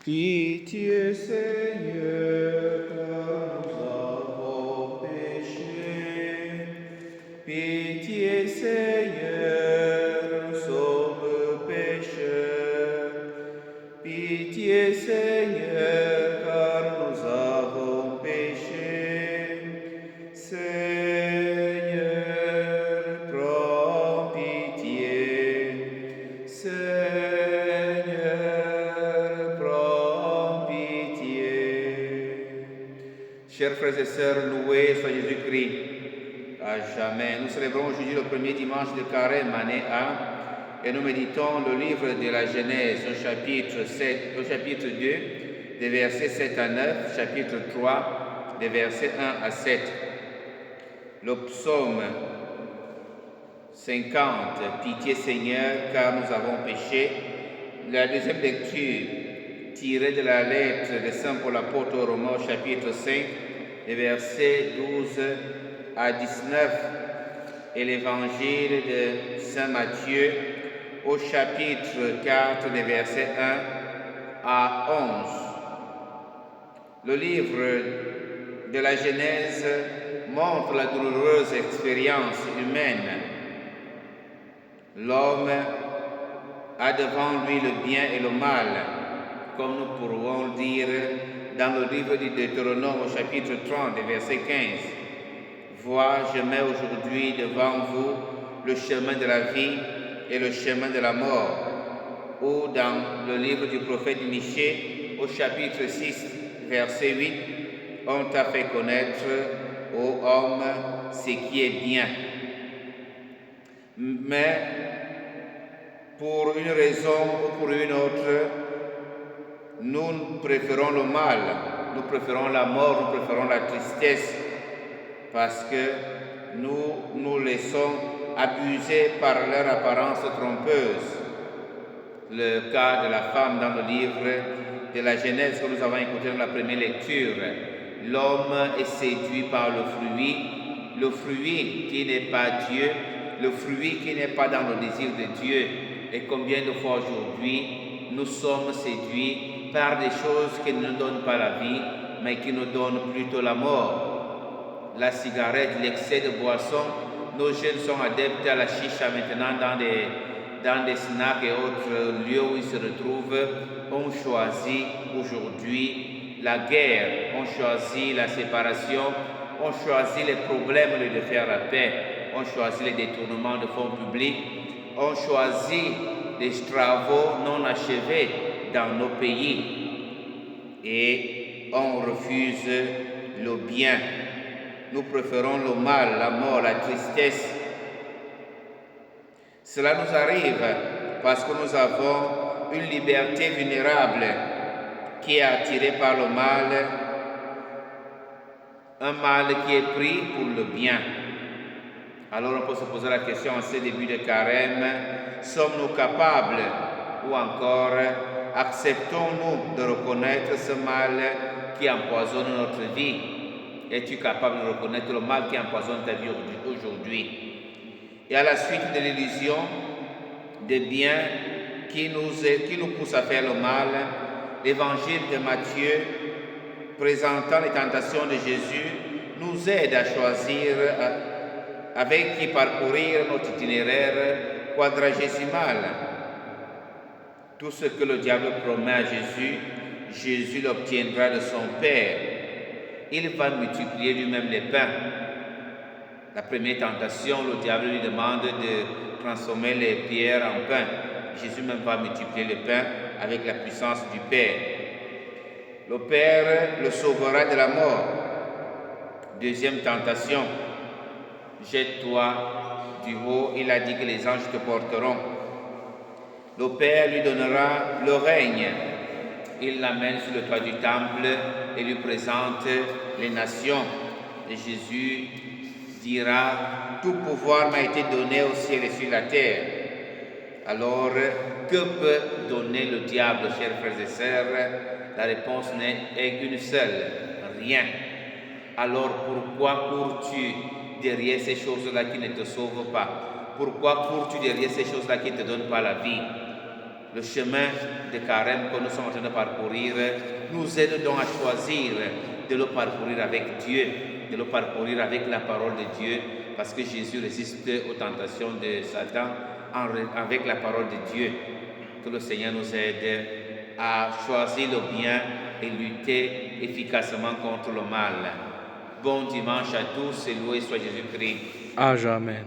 Pitié Seigneur, car nous avons péché. Pitié Seigneur, nous sommes pécheurs. Pitié Seigneur, car nous avons péché. Seigneur, prends pitié. Seigneur, prends pitié. Chers frères et sœurs, loués soit Jésus-Christ. À jamais. Nous célébrons aujourd'hui le premier dimanche de Carême, année A, et nous méditons le livre de la Genèse au chapitre 2, des versets 7 à 9, chapitre 3, des versets 1 à 7. Le psaume 50, Pitié Seigneur, car nous avons péché. La deuxième lecture, tirée de la lettre de Saint Paul apôtre aux Romains, chapitre 5, des versets 12 à 19, et l'évangile de Saint Matthieu au chapitre 4 des versets 1 à 11. Le livre de la Genèse montre la douloureuse expérience humaine. L'homme a devant lui le bien et le mal, comme nous pourrons dire dans le livre du Deutéronome au chapitre 30 des versets 15. Vois, je mets aujourd'hui devant vous le chemin de la vie et le chemin de la mort. Ou dans le livre du prophète Michée, au chapitre 6, verset 8, on t'a fait connaître, ô homme, ce qui est bien. Mais pour une raison ou pour une autre, nous préférons le mal, nous préférons la mort, nous préférons la tristesse, parce que nous nous laissons abuser par leur apparence trompeuse. Le cas de la femme dans le livre de la Genèse que nous avons écouté dans la première lecture. L'homme est séduit par le fruit qui n'est pas Dieu, le fruit qui n'est pas dans le désir de Dieu. Et combien de fois aujourd'hui nous sommes séduits par des choses qui ne nous donnent pas la vie, mais qui nous donnent plutôt la mort. La cigarette, l'excès de boisson. Nos jeunes sont adeptes à la chicha maintenant dans des snacks et autres lieux où ils se retrouvent. On choisit aujourd'hui la guerre, on choisit la séparation, on choisit les problèmes au lieu de faire la paix, on choisit les détournements de fonds publics, on choisit les travaux non achevés dans nos pays et on refuse le bien. Nous préférons le mal, la mort, la tristesse. Cela nous arrive parce que nous avons une liberté vulnérable qui est attirée par le mal, un mal qui est pris pour le bien. Alors on peut se poser la question en ce début de carême, sommes-nous capables ou encore acceptons-nous de reconnaître ce mal qui empoisonne notre vie? Es-tu capable de reconnaître le mal qui empoisonne ta vie aujourd'hui? Et à la suite de l'illusion des biens qui nous pousse à faire le mal, l'évangile de Matthieu, présentant les tentations de Jésus, nous aide à choisir avec qui parcourir notre itinéraire quadragésimal. Tout ce que le diable promet à Jésus, Jésus l'obtiendra de son Père. Il va multiplier lui-même les pains. La première tentation, le diable lui demande de transformer les pierres en pain. Jésus même va multiplier le pain avec la puissance du Père. Le Père le sauvera de la mort. Deuxième tentation, jette-toi du haut, il a dit que les anges te porteront. Le Père lui donnera le règne. Il l'amène sur le toit du temple et lui présente les nations. Et Jésus dira, tout pouvoir m'a été donné au ciel et sur la terre. Alors, que peut donner le diable, chers frères et sœurs? La réponse n'est qu'une seule, rien. Alors pourquoi cours-tu derrière ces choses-là qui ne te sauvent pas? Pourquoi cours-tu derrière ces choses-là qui ne te donnent pas la vie? le chemin de carême que nous sommes en train de parcourir nous aide donc à choisir de le parcourir avec Dieu, de le parcourir avec la parole de Dieu, parce que Jésus résiste aux tentations de Satan avec la parole de Dieu. Que le Seigneur nous aide à choisir le bien et lutter efficacement contre le mal. Bon dimanche à tous et loué soit Jésus-Christ. À jamais.